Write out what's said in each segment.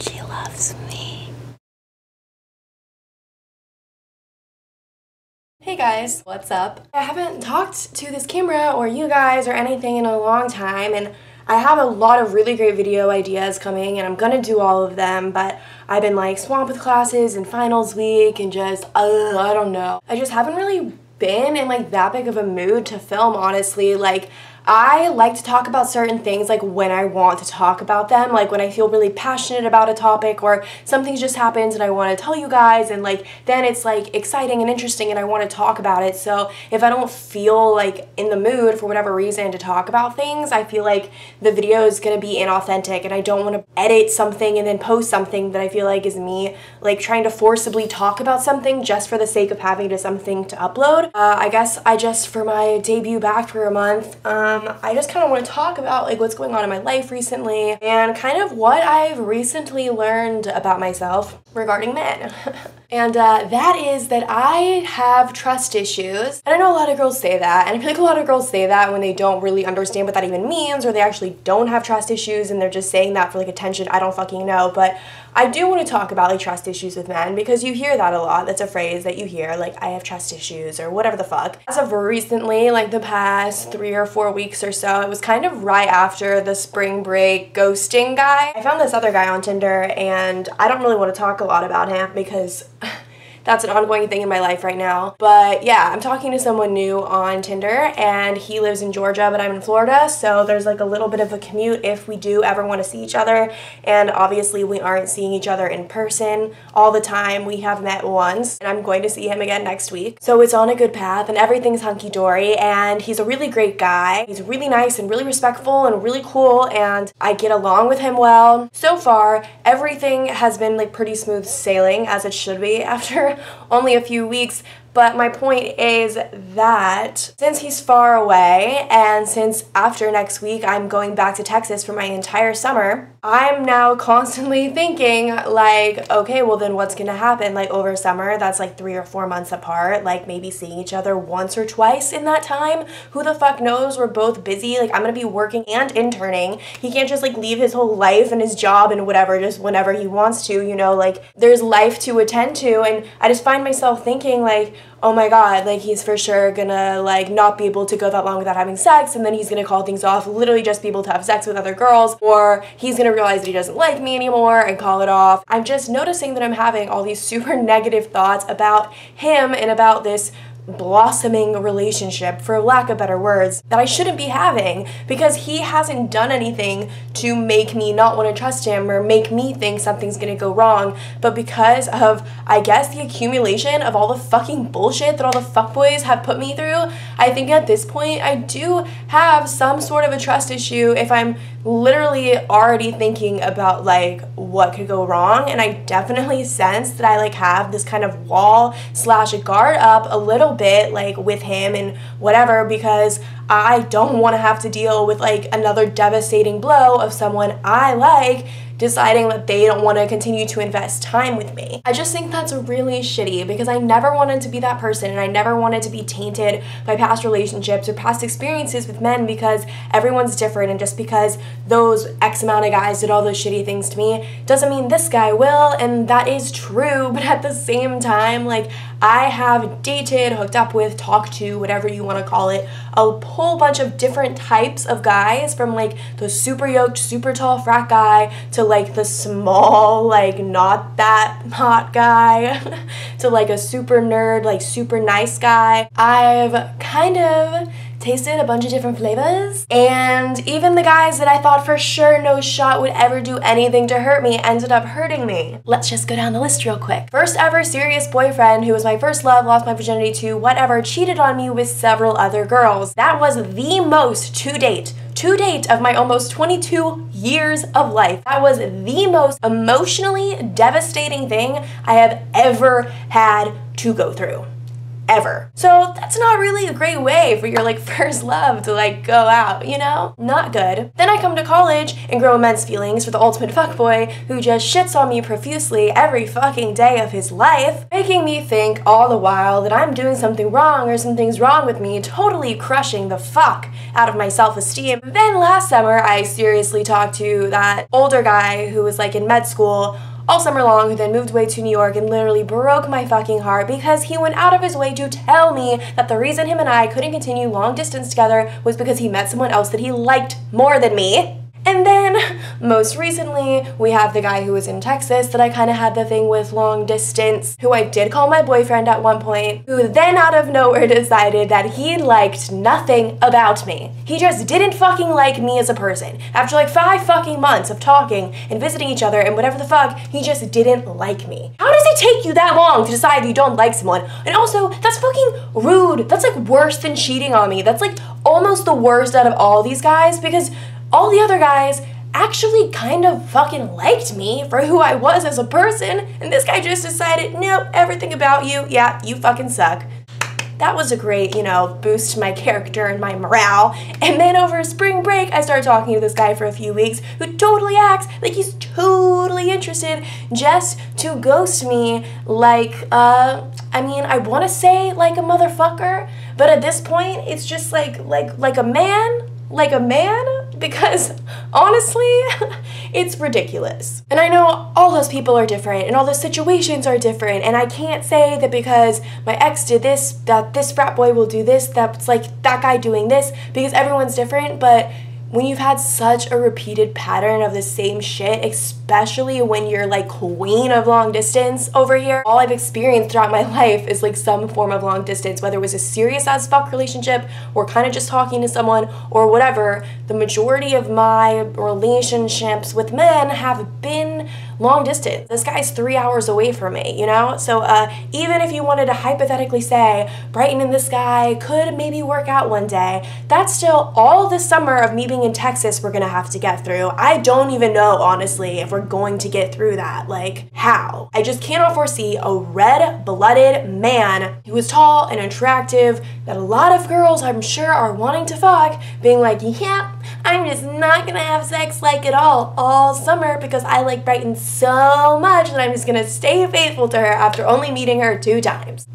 She loves me. Hey guys, what's up? I haven't talked to this camera or you guys or anything in a long time, and I have a lot of really great video ideas coming and I'm gonna do all of them, but I've been like swamped with classes and finals week and just, I don't know. I just haven't really been in like that big of a mood to film, honestly. Like, I like to talk about certain things like when I want to talk about them, like when I feel really passionate about a topic or something just happened and I want to tell you guys, and like then it's like exciting and interesting and I want to talk about it. So if I don't feel like in the mood for whatever reason to talk about things, I feel like the video is going to be inauthentic and I don't want to edit something and then post something that I feel like is me like trying to forcibly talk about something just for the sake of having something to upload. I guess I just, for my debut back for a month, I just kind of want to talk about like what's going on in my life recently and kind of what I've recently learned about myself regarding men. And that is that I have trust issues. And I know a lot of girls say that, and I feel like a lot of girls say that when they don't really understand what that even means, or they actually don't have trust issues and they're just saying that for like attention. I don't fucking know, but I do want to talk about like trust issues with men because you hear that a lot. That's a phrase that you hear, like I have trust issues or whatever the fuck. As of recently, like the past 3 or 4 weeks or so, it was kind of right after the spring break ghosting guy. I found this other guy on Tinder and I don't really want to talk a lot about him because that's an ongoing thing in my life right now. But yeah, I'm talking to someone new on Tinder and he lives in Georgia, but I'm in Florida. So there's like a little bit of a commute if we do ever want to see each other. And obviously we aren't seeing each other in person all the time. We have met once and I'm going to see him again next week. So it's on a good path and everything's hunky-dory, and he's a really great guy. He's really nice and really respectful and really cool, and I get along with him well. So far, everything has been like pretty smooth sailing, as it should be after only a few weeks. But my point is that since he's far away and since after next week I'm going back to Texas for my entire summer, I'm now constantly thinking like, okay, well then what's gonna happen like over summer? That's like 3 or 4 months apart, like maybe seeing each other once or twice in that time. Who the fuck knows? We're both busy. Like I'm gonna be working and interning. He can't just like leave his whole life and his job and whatever just whenever he wants to, you know, like there's life to attend to. And I just find myself thinking like, oh my god, like he's for sure gonna like not be able to go that long without having sex, and then he's gonna call things off, literally just be able to have sex with other girls, or he's gonna realize that he doesn't like me anymore and call it off. I'm just noticing that I'm having all these super negative thoughts about him and about this blossoming relationship, for lack of better words, that I shouldn't be having because he hasn't done anything to make me not want to trust him or make me think something's gonna go wrong, but because of, I guess, the accumulation of all the fucking bullshit that all the fuckboys have put me through, I think at this point I do have some sort of a trust issue if I'm literally already thinking about like what could go wrong. And I definitely sense that I like have this kind of wall slash guard up a little bit like with him and whatever, because I don't want to have to deal with like another devastating blow of someone I like deciding that they don't want to continue to invest time with me. I just think that's really shitty because I never wanted to be that person, and I never wanted to be tainted by past relationships or past experiences with men, because everyone's different, and just because those X amount of guys did all those shitty things to me doesn't mean this guy will, and that is true. But at the same time, like I have dated, hooked up with, talked to, whatever you want to call it, a whole bunch of different types of guys, from like the super yoked, super tall frat guy to like the small, like not that hot guy to like a super nerd, like super nice guy. I've kind of tasted a bunch of different flavors, and even the guys that I thought for sure no shot would ever do anything to hurt me ended up hurting me. Let's just go down the list real quick. First ever serious boyfriend, who was my first love, lost my virginity to, whatever, cheated on me with several other girls. That was the most to date of my almost 22 years of life. That was the most emotionally devastating thing I have ever had to go through. ever. So that's not really a great way for your like first love to like go out, you know? Not good. Then I come to college and grow immense feelings for the ultimate fuckboy who just shits on me profusely every fucking day of his life, making me think all the while that I'm doing something wrong or something's wrong with me, totally crushing the fuck out of my self-esteem. Then last summer, I seriously talked to that older guy who was like in med school all summer long, who then moved away to New York and literally broke my fucking heart because he went out of his way to tell me that the reason him and I couldn't continue long distance together was because he met someone else that he liked more than me. And then, most recently, we have the guy who was in Texas that I kind of had the thing with long distance, who I did call my boyfriend at one point, who then out of nowhere decided that he liked nothing about me. He just didn't fucking like me as a person. After like 5 fucking months of talking and visiting each other and whatever the fuck, he just didn't like me. How does it take you that long to decide that you don't like someone? And also, that's fucking rude. That's like worse than cheating on me. That's like almost the worst out of all these guys, because all the other guys actually kind of fucking liked me for who I was as a person, and this guy just decided, nope, everything about you, yeah, you fucking suck. That was a great, you know, boost to my character and my morale. And then over spring break, I started talking to this guy for a few weeks who totally acts like he's totally interested just to ghost me like, I mean, I want to say like a motherfucker, but at this point, it's just like a man? Like a man? Because honestly, it's ridiculous. And I know all those people are different and all those situations are different, and I can't say that because my ex did this, that this frat boy will do this, that's like that guy doing this, because everyone's different. But when you've had such a repeated pattern of the same shit, especially when you're like queen of long distance over here, all I've experienced throughout my life is like some form of long distance, whether it was a serious as fuck relationship or kind of just talking to someone or whatever. The majority of my relationships with men have been long distance. This guy's 3 hours away from me, you know? So even if you wanted to hypothetically say Brighton and this guy could maybe work out one day, that's still all this summer of me being in Texas we're gonna have to get through. I don't even know, honestly, if we're going to get through that. Like, how? I just cannot foresee a red-blooded man who is tall and attractive that a lot of girls, I'm sure, are wanting to fuck, being like, yeah, I'm just not gonna have sex like at all summer because I like Brighton so much that I'm just gonna stay faithful to her after only meeting her 2 times.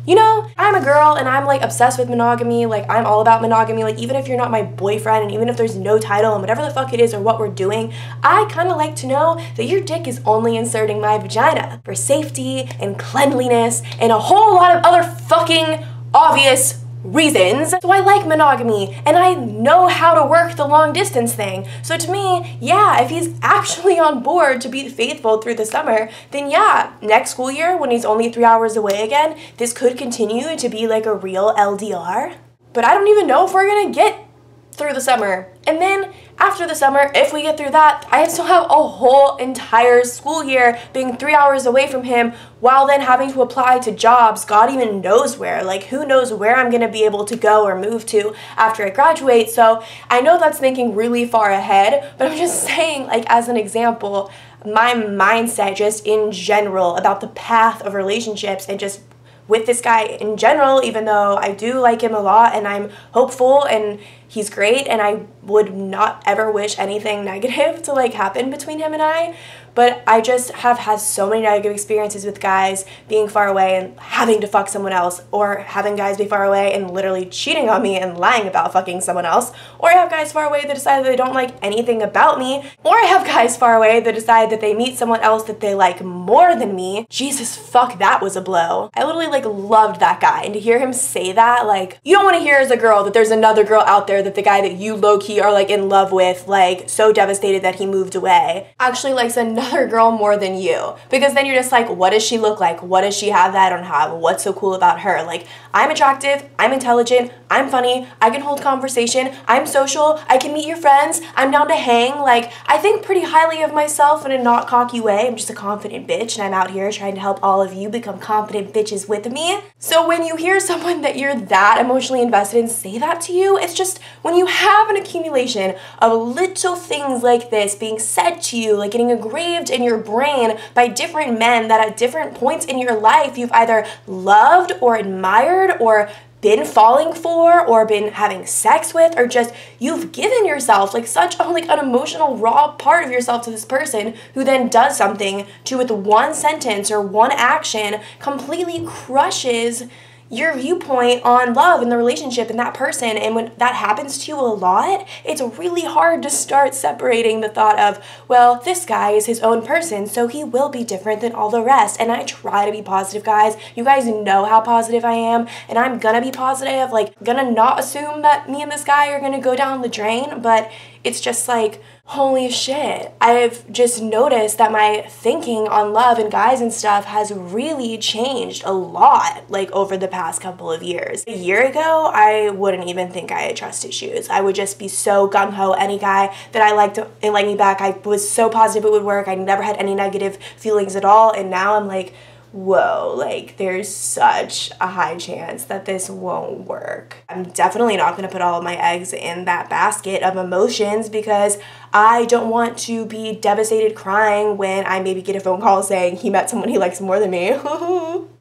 You know, I'm a girl and I'm like obsessed with monogamy. Like, I'm all about monogamy. Like, even if you're not my boyfriend and even if there's no title and whatever the fuck it is or what we're doing, I kind of like to know that your dick is only inserting my vagina for safety and cleanliness and a whole lot of other fucking obvious reasons. So I like monogamy and I know how to work the long distance thing. So to me, yeah, if he's actually on board to be faithful through the summer, then yeah, next school year when he's only 3 hours away again, this could continue to be like a real LDR. But I don't even know if we're gonna get through the summer. And then after the summer, if we get through that, I still have a whole entire school year being 3 hours away from him while then having to apply to jobs God even knows where. Like, who knows where I'm gonna be able to go or move to after I graduate. So I know that's thinking really far ahead, but I'm just saying, like, as an example, my mindset just in general about the path of relationships and just with this guy in general, even though I do like him a lot and I'm hopeful and he's great and I would not ever wish anything negative to like happen between him and I, but I just have had so many negative experiences with guys being far away and having to fuck someone else, or having guys be far away and literally cheating on me and lying about fucking someone else, or I have guys far away that decide that they don't like anything about me, or I have guys far away that decide that they meet someone else that they like more than me. Jesus fuck, that was a blow. I literally like loved that guy, and to hear him say that, like, you don't want to hear as a girl that there's another girl out there that the guy that you low-key are like in love with, like so devastated that he moved away, actually likes another girl more than you, because then you're just like, what does she look like? What does she have that I don't have? What's so cool about her? Like, I'm attractive, I'm intelligent, I'm funny, I can hold conversation, I'm social, I can meet your friends, I'm down to hang. Like, I think pretty highly of myself in a not cocky way. I'm just a confident bitch and I'm out here trying to help all of you become confident bitches with me. So when you hear someone that you're that emotionally invested in say that to you, it's just When you have an accumulation of little things like this being said to you, like getting engraved in your brain by different men that at different points in your life you've either loved or admired or been falling for or been having sex with, or just you've given yourself like such a, like an emotional raw part of yourself to this person who then does something to, with one sentence or one action, completely crushes your viewpoint on love and the relationship and that person. And when that happens to you a lot, it's really hard to start separating the thought of, well, this guy is his own person, so he will be different than all the rest. And I try to be positive, guys. You guys know how positive I am, and I'm gonna be positive, like gonna not assume that me and this guy are gonna go down the drain, but it's just like, holy shit, I've just noticed that my thinking on love and guys and stuff has really changed a lot, like over the past couple of years. A year ago, I wouldn't even think I had trust issues. I would just be so gung-ho. Any guy that I liked and liked me back, I was so positive it would work. I never had any negative feelings at all, and now I'm like, whoa, like there's such a high chance that this won't work. I'm definitely not gonna put all of my eggs in that basket of emotions because I don't want to be devastated crying when I maybe get a phone call saying he met someone he likes more than me.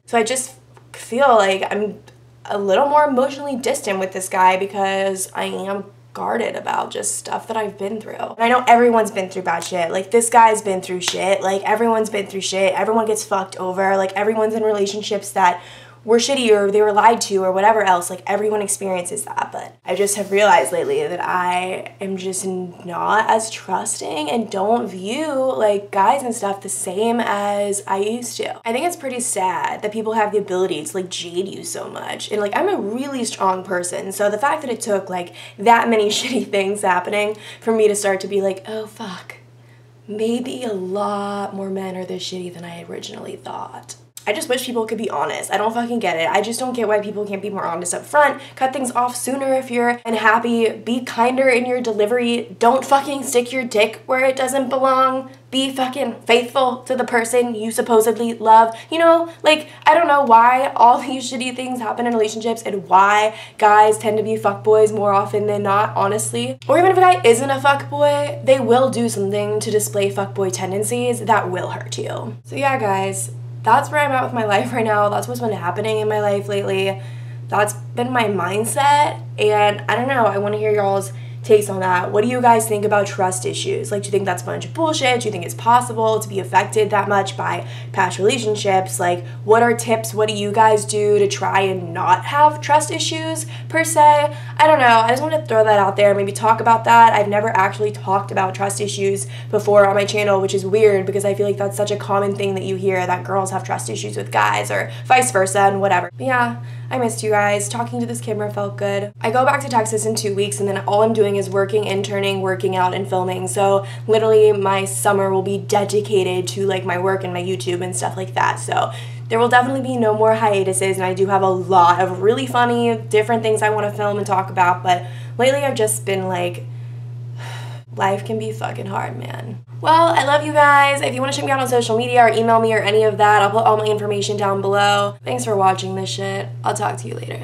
So I just feel like I'm a little more emotionally distant with this guy because I am guarded about just stuff that I've been through. And I know everyone's been through bad shit. Like, this guy's been through shit. Like, everyone's been through shit. Everyone gets fucked over. Like, everyone's in relationships that were shitty or they were lied to or whatever else. Like, everyone experiences that. But I just have realized lately that I am just not as trusting and don't view like guys and stuff the same as I used to. I think it's pretty sad that people have the ability to like jade you so much. And like, I'm a really strong person, so the fact that it took like that many shitty things happening for me to start to be like, oh fuck, maybe a lot more men are this shitty than I originally thought. I just wish people could be honest. I don't fucking get it. I just don't get why people can't be more honest up front. Cut things off sooner if you're unhappy. Be kinder in your delivery. Don't fucking stick your dick where it doesn't belong. Be fucking faithful to the person you supposedly love. You know, like, I don't know why all these shitty things happen in relationships and why guys tend to be fuckboys more often than not, honestly. Or even if a guy isn't a fuckboy, they will do something to display fuckboy tendencies that will hurt you. So yeah, guys, that's where I'm at with my life right now. That's what's been happening in my life lately. That's been my mindset, and I don't know, I want to hear y'all's takes on that. What do you guys think about trust issues? Like, do you think that's a bunch of bullshit? Do you think it's possible to be affected that much by past relationships? Like, what are tips? What do you guys do to try and not have trust issues per se? I don't know. I just wanted to throw that out there, maybe talk about that. I've never actually talked about trust issues before on my channel, which is weird because I feel like that's such a common thing that you hear, that girls have trust issues with guys or vice versa and whatever. But yeah, I missed you guys. Talking to this camera felt good. I go back to Texas in 2 weeks, and then all I'm doing is working, interning, working out, and filming. So literally my summer will be dedicated to like my work and my YouTube and stuff like that. So there will definitely be no more hiatuses, and I do have a lot of really funny, different things I want to film and talk about, but lately I've just been like, life can be fucking hard, man. Well, I love you guys. If you want to check me out on social media or email me or any of that, I'll put all my information down below. Thanks for watching this shit. I'll talk to you later.